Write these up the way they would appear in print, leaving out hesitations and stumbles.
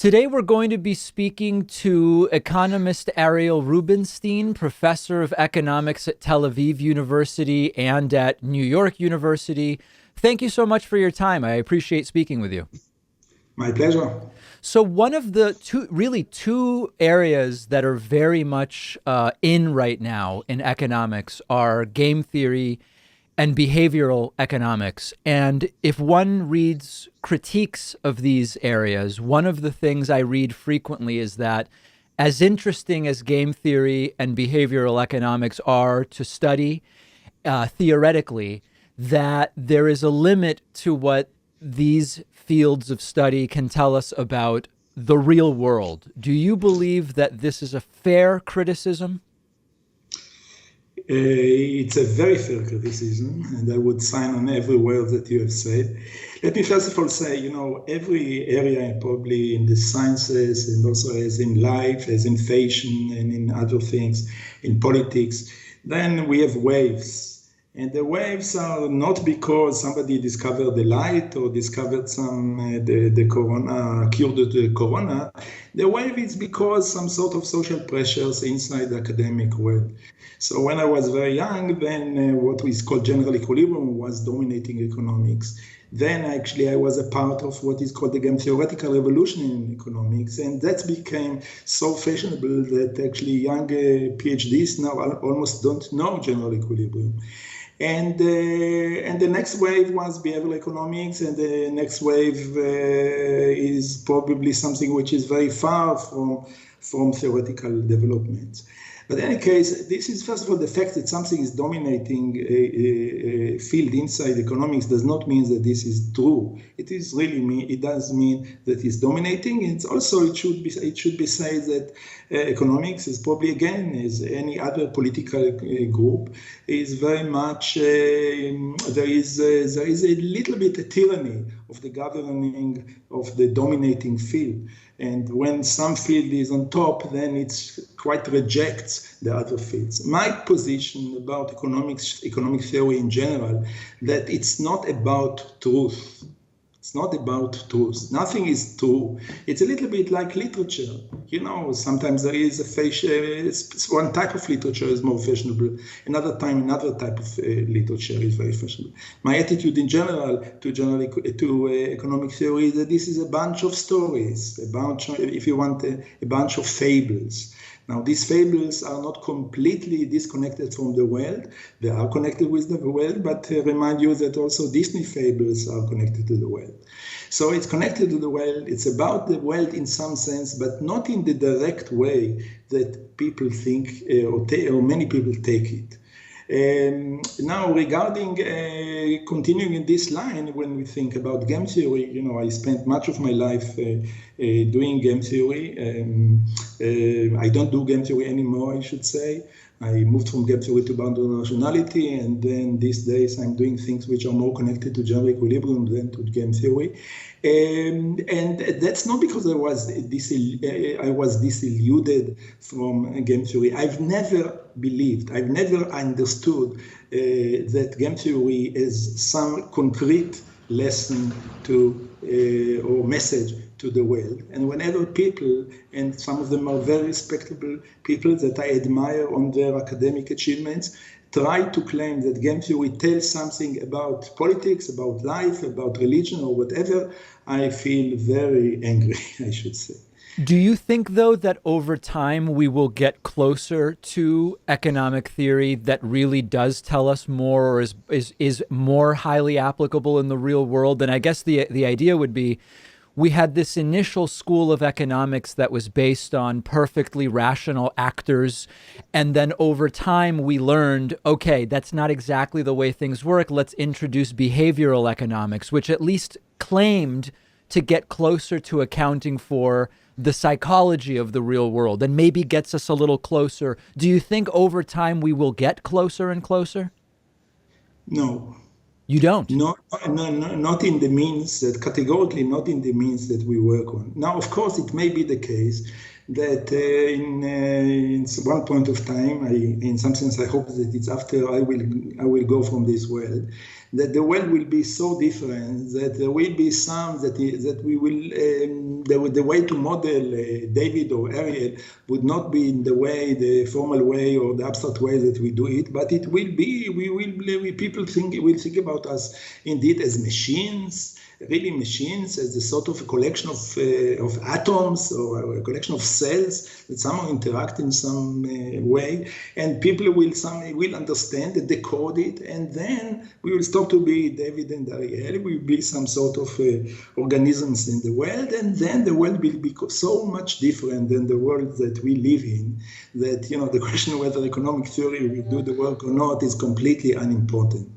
Today we're going to be speaking to economist Ariel Rubinstein, professor of economics at Tel Aviv University and at New York University. Thank you so much for your time. I appreciate speaking with you. My pleasure. So one of the two areas that are very much in right now in economics are game theory and behavioral economics. And if one reads critiques of these areas, one of the things I read frequently is that as interesting as game theory and behavioral economics are to study theoretically, that there is a limit to what these fields of study can tell us about the real world. Do you believe that this is a fair criticism? It's a very fair criticism, and I would sign on every word that you have said. Let me first of all say, every area, probably in the sciences and also as in life, as in fashion and in other things, in politics, then we have waves. And the waves are not because somebody discovered the light or discovered the corona, cured the corona. The wave is because some sort of social pressures inside the academic world. So when I was very young, then what is called general equilibrium was dominating economics. Then actually I was a part of what is called the theoretical revolution in economics, and that became so fashionable that actually young PhDs now almost don't know general equilibrium. And the next wave was behavioral economics, and the next wave is probably something which is very far from theoretical development. But in any case, this is first of all the fact that something is dominating a field inside economics does not mean that this is true. It does mean that it's dominating. It should be said that economics is probably, again, as any other political group, is very much there is a little bit a tyranny of the governing of the dominating field. And when some field is on top, then it quite rejects the other fields. My position about economic theory in general, that it's not about truth. It's not about truth. Nothing is true. It's a little bit like literature. Sometimes there is one type of literature is more fashionable. Another time, another type of literature is very fashionable. My attitude in general to economic theory is that this is a bunch of stories, if you want, a bunch of fables. Now, these fables are not completely disconnected from the world. They are connected with the world, but remind you that also Disney fables are connected to the world. So it's connected to the world. It's about the world in some sense, but not in the direct way that people think or many people take it. Now, regarding continuing in this line, when we think about game theory, I spent much of my life doing game theory. I don't do game theory anymore, I should say. I moved from game theory to boundary rationality, and then these days I'm doing things which are more connected to general equilibrium than to game theory. And that's not because I was disillusioned from game theory. I've never understood that game theory is some concrete lesson or message to the world. And whenever people, and some of them are very respectable people that I admire on their academic achievements, try to claim that game theory tells something about politics, about life, about religion, or whatever, I feel very angry, I should say. Do you think, though, that over time we will get closer to economic theory that really does tell us more, or is more highly applicable in the real world? And I guess the idea would be, we had this initial school of economics that was based on perfectly rational actors. And then over time, we learned, okay, that's not exactly the way things work. Let's introduce behavioral economics, which at least claimed to get closer to accounting for the psychology of the real world and maybe gets us a little closer. Do you think over time we will get closer and closer? No. You don't? No, not in the means that, categorically not in the means that we work on. Now, of course, it may be the case that in one point of time, in some sense, I hope that it's after I will go from this world, that the world will be so different that there will be some that we will the way to model David or Ariel would not be in the formal way or the abstract way that we do it, but it will be people will think about us indeed as machines. Really machines as a sort of a collection of atoms or a collection of cells that somehow interact in some way, and people will understand and decode it, and then we will stop to be David and Ariel. We will be some sort of organisms in the world, and then the world will be so much different than the world that we live in that the question whether economic theory will do the work or not is completely unimportant.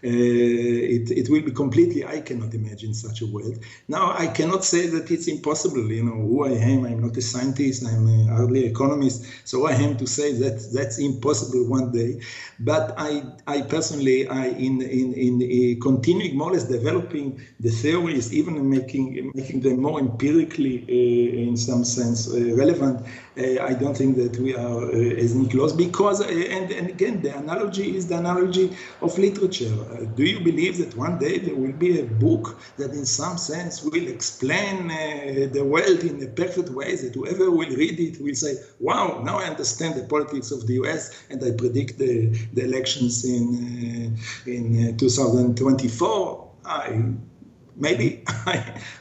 It will be completely, I cannot imagine such a world. Now, I cannot say that it's impossible, who I am. I'm not a scientist, I'm hardly an economist, so I am to say that that's impossible one day. But I personally, in continuing more or less developing the theories, even making them more empirically, in some sense, relevant, I don't think that we are as close because, and again, the analogy is the analogy of literature. Do you believe that one day there will be a book that in some sense will explain the world in a perfect way that whoever will read it will say, wow, now I understand the politics of the US and I predict the elections in 2024? Maybe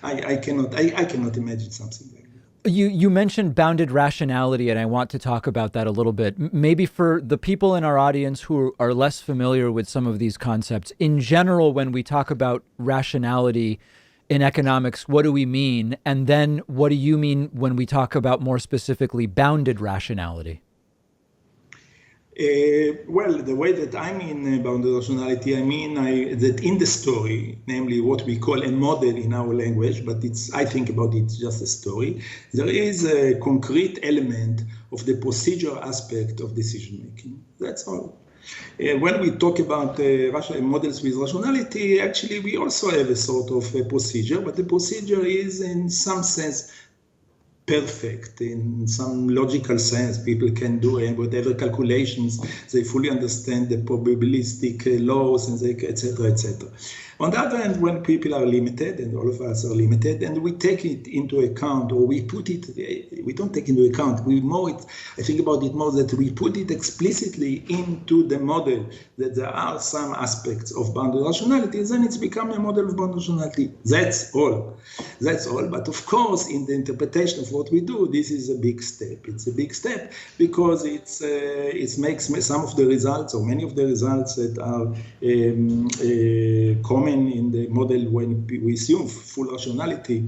I cannot imagine something like that. You mentioned bounded rationality, and I want to talk about that a little bit. Maybe for the people in our audience who are less familiar with some of these concepts, in general, when we talk about rationality in economics, what do we mean? And then what do you mean when we talk about more specifically bounded rationality? Well, the way that I mean bounded rationality, I mean that in the story, namely what we call a model in our language, but I think about it just a story, there is a concrete element of the procedural aspect of decision making. That's all. When we talk about models with rationality, actually we also have a sort of a procedure, but the procedure is in some sense perfect in some logical sense. People can do whatever calculations. They fully understand the probabilistic laws, and etc., etc. On the other hand, when people are limited, and all of us are limited, and we take it into account, or we don't take into account, I think about it more that we put it explicitly into the model that there are some aspects of bounded rationality, then it's become a model of bounded rationality. That's all. But of course, in the interpretation of what we do, this is a big step. It's a big step because it makes some of the results, or many of the results that are common in the model when we assume full rationality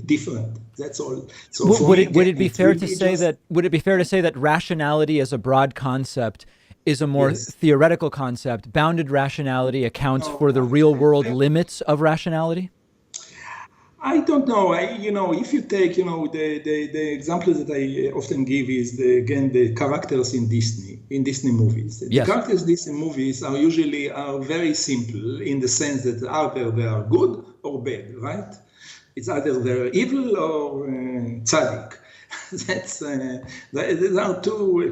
different. That's all. So would it be fair to say that rationality as a broad concept is a more theoretical concept? Bounded rationality accounts for the real world limits of rationality? I don't know. If you take, the example that I often give is the characters in Disney movies. Yes. The characters in Disney movies are usually very simple in the sense that either they are good or bad, right? It's either they're evil or tzaddik. These are two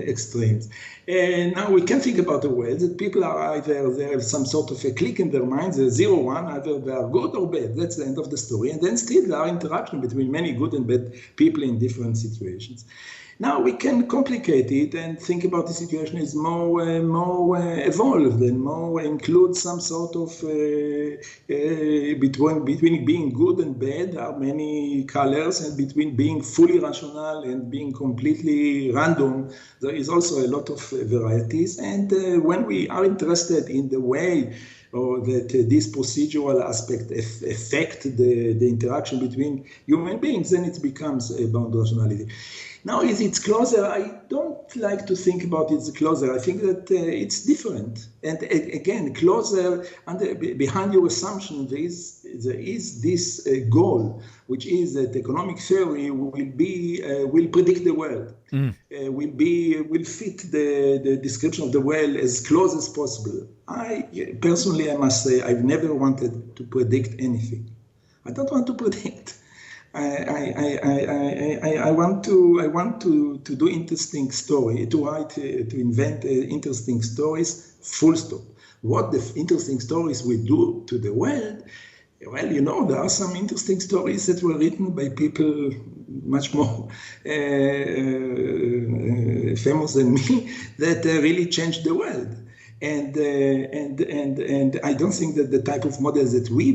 extremes. And now we can think about a world that people are either they have some sort of a click in their minds, 0-1, either they are good or bad. That's the end of the story. And then still there are interaction between many good and bad people in different situations. Now we can complicate it and think about the situation is more evolved and more includes some sort of between being good and bad there are many colors, and between being fully rational and being completely random there is also a lot of varieties. And when we are interested in the way or that this procedural aspect affect the interaction between human beings, then it becomes a bounded rationality. Now, is it closer? I don't like to think about it as closer. I think that it's different. And again, closer, behind your assumption, there is this goal, which is that economic theory will predict the world, will fit the description of the world as close as possible. Personally, I must say, I've never wanted to predict anything. I don't want to predict. I want to do interesting story, to write, to invent interesting stories, full stop. What the interesting stories we do to the world, well, you know, there are some interesting stories that were written by people much more famous than me that really changed the world. And I don't think that the type of models that we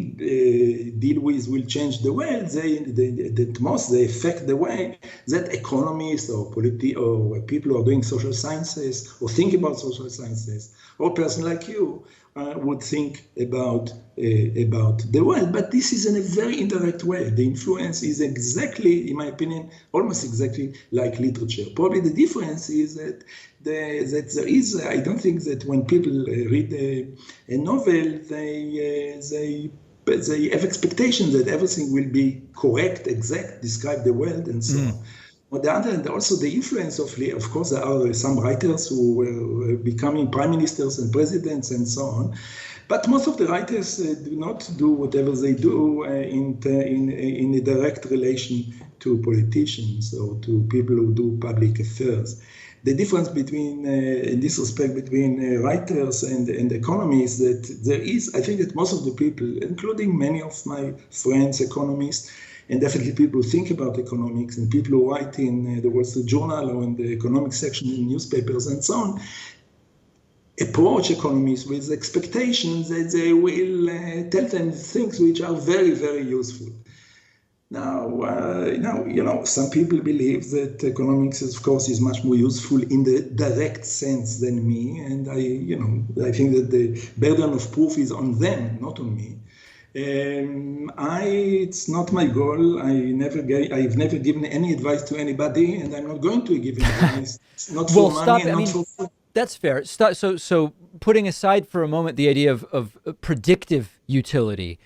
deal with will change the world. At most, they affect the way that economists or or people who are doing social sciences or think about social sciences, or a person like you would think about the world. But this is in a very indirect way. The influence is exactly, in my opinion, almost exactly like literature. Probably the difference is that there is, I don't think that when people read a novel, they have expectations that everything will be correct, exact, describe the world, and so on. On the other hand, also the influence of course, there are some writers who were becoming prime ministers and presidents and so on. But most of the writers do not do whatever they do in a direct relation to politicians or to people who do public affairs. The difference between, in this respect, between writers and economists, that there is, I think that most of the people, including many of my friends, economists, and definitely people who think about economics and people who write in the Wall Street Journal or in the economic section in newspapers and so on, approach economists with expectations that they will tell them things which are very, very useful. Now, you know, some people believe that economics, of course, is much more useful in the direct sense than me, and I think that the burden of proof is on them, not on me. It's not my goal. I've never given any advice to anybody, and I'm not going to give advice. It's not for money and not for food. That's fair. So putting aside for a moment the idea of predictive utility,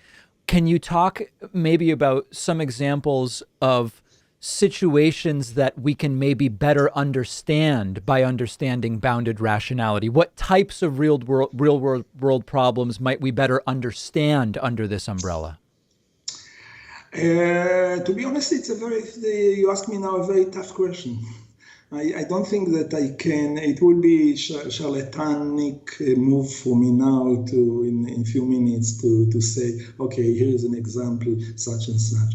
can you talk maybe about some examples of situations that we can maybe better understand by understanding bounded rationality? What types of real world problems might we better understand under this umbrella? To be honest, you ask me now a very tough question. I don't think that I can. It would be charlatanic move for me now to, in a few minutes, to say, okay, here is an example, such and such.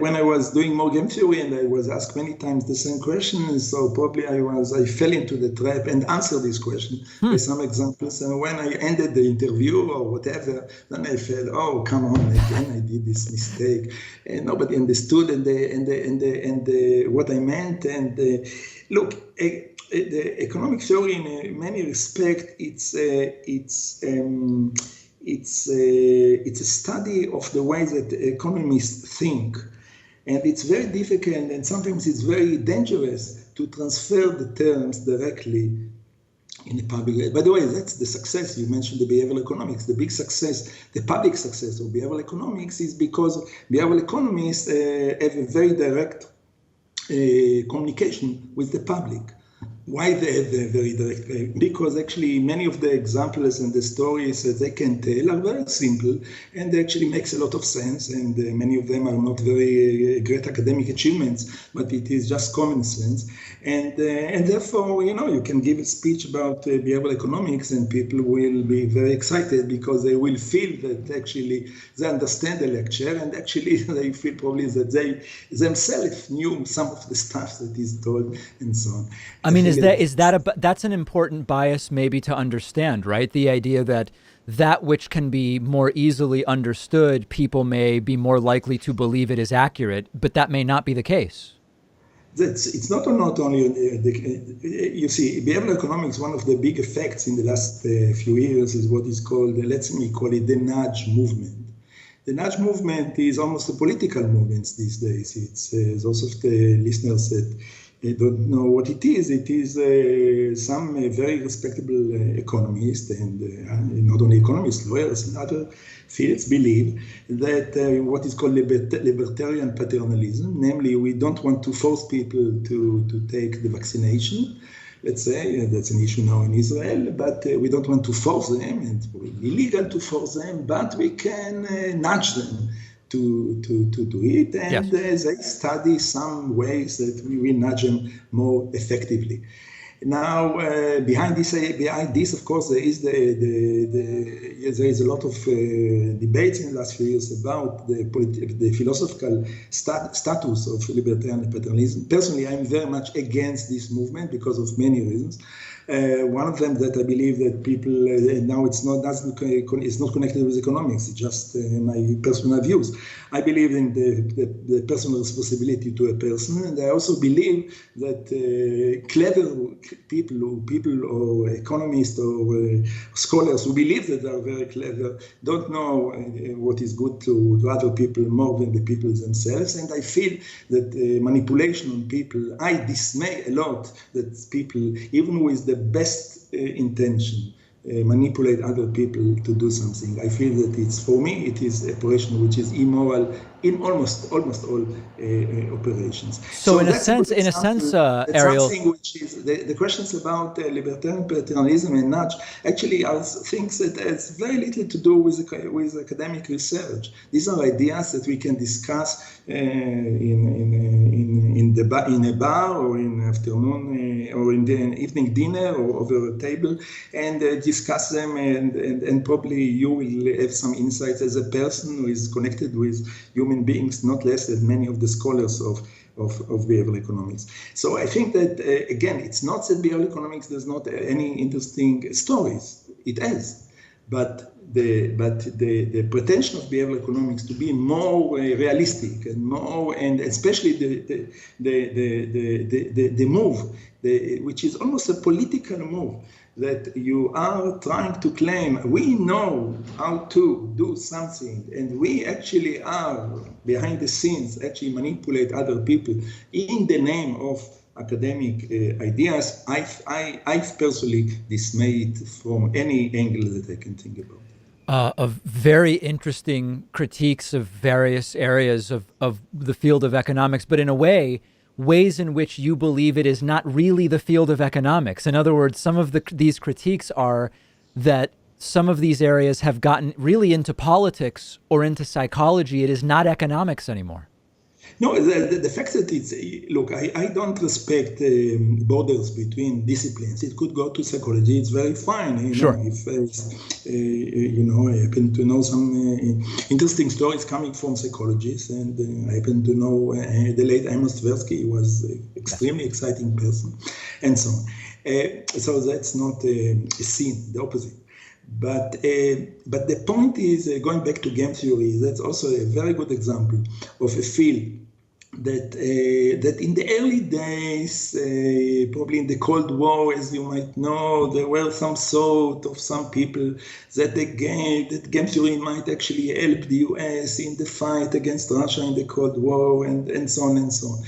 When I was doing more game theory, and I was asked many times the same question, so probably I fell into the trap and answered this question with some examples. And when I ended the interview or whatever, then I felt, oh, come on, again, I did this mistake, and nobody understood what I meant. And look, the economic theory, in many respects, it's a study of the way that economists think, and it's very difficult, and sometimes it's very dangerous to transfer the terms directly in the public. By the way, that's the success. You mentioned the behavioral economics. The big success, the public success of behavioral economics, is because behavioral economists have a very direct communication with the public. Why they have a very direct? Because actually many of the examples and the stories that they can tell are very simple and actually makes a lot of sense, and many of them are not very great academic achievements, but it is just common sense. And therefore, you can give a speech about behavioral economics and people will be very excited because they will feel that actually they understand the lecture, and actually they feel probably that they themselves knew some of the stuff that is told and so on. I mean, that's an important bias maybe to understand, right? The idea that which can be more easily understood, people may be more likely to believe it is accurate, but that may not be the case. It's not only, you see, behavioral economics, one of the big effects in the last few years is what is called, let me call it the nudge movement. The nudge movement is almost a political movement these days. It's those of the listeners that don't know what it is. It is some very respectable economists and not only economists, lawyers and other fields believe that what is called libertarian paternalism, namely we don't want to force people to take the vaccination. Let's say that's an issue now in Israel, but we don't want to force them, and it's illegal to force them, but we can nudge them. to do it, Yes. and they study some ways that we will nudge them more effectively. Now, behind this, of course, there is there is a lot of debates in the last few years about the philosophical status of libertarian paternalism. Personally, I'm very much against this movement because of many reasons. One of them that I believe that people now it's not connected with economics. It's just my personal views. I believe in the personal responsibility to a person, and I also believe that clever people or economists or scholars who believe that they are very clever don't know what is good to other people more than the people themselves. And I feel that manipulation on people, I dismay a lot that people, even with the best intention, manipulate other people to do something. I feel that for me, it is a operation which is immoral in almost all operations. So in a sense, that's Ariel, something which is the questions about libertarian paternalism and nudge actually are things that has very little to do with academic research. These are ideas that we can discuss in a bar or in afternoon or in the evening dinner or over a table and discuss them, and probably you will have some insights as a person who is connected with human beings, not less than many of the scholars of behavioral economics. So I think that, again, it's not that behavioral economics does not have any interesting stories. It has. But the pretension of behavioral economics to be more realistic and more, and especially the move, which is almost a political move, that you are trying to claim we know how to do something, and we actually are behind the scenes actually manipulate other people in the name of academic ideas. I personally dismay it from any angle that I can think about. Of very interesting critiques of various areas of the field of economics, but in a way, ways in which you believe it is not really the field of economics. In other words, some of these critiques are that some of these areas have gotten really into politics or into psychology. It is not economics anymore. No, the fact that it's, look, I don't respect borders between disciplines. It could go to psychology. It's very fine. Sure. If, I happen to know some interesting stories coming from psychologists, and I happen to know the late Amos Tversky was an extremely exciting person, and so on. So that's not a sin, the opposite. But the point is, going back to game theory, that's also a very good example of a field that in the early days, probably in the Cold War, as you might know, there were some thought of some people that game theory might actually help the US in the fight against Russia in the Cold War, and so on and so on.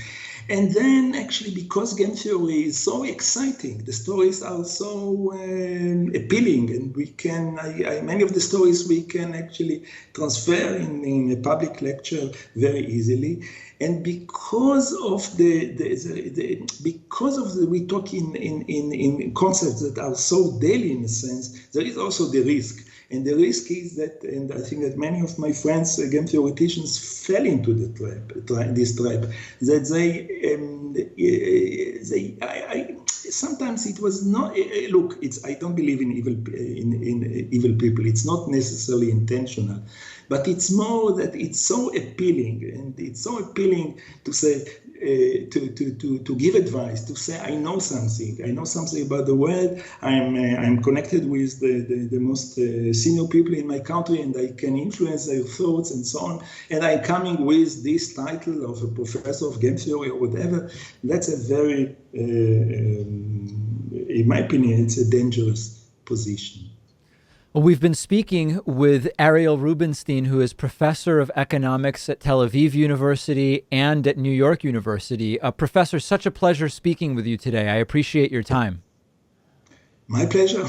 And then actually, because game theory is so exciting, the stories are so appealing, and we can, many of the stories we can actually transfer in a public lecture very easily. And because of we talk in concepts that are so daily in a sense, there is also the risk. And the risk is that, and I think that many of my friends, game theoreticians, fell into this trap, that sometimes it was not. Look, I don't believe in evil people. It's not necessarily intentional, but it's more that it's so appealing, and it's so appealing to say. To give advice, to say I know something about the world. I'm connected with the most senior people in my country, and I can influence their thoughts and so on. And I'm coming with this title of a professor of game theory or whatever. That's a very, in my opinion, it's a dangerous position. Well, we've been speaking with Ariel Rubinstein, who is professor of economics at Tel Aviv University and at New York University. Professor, such a pleasure speaking with you today. I appreciate your time. My pleasure.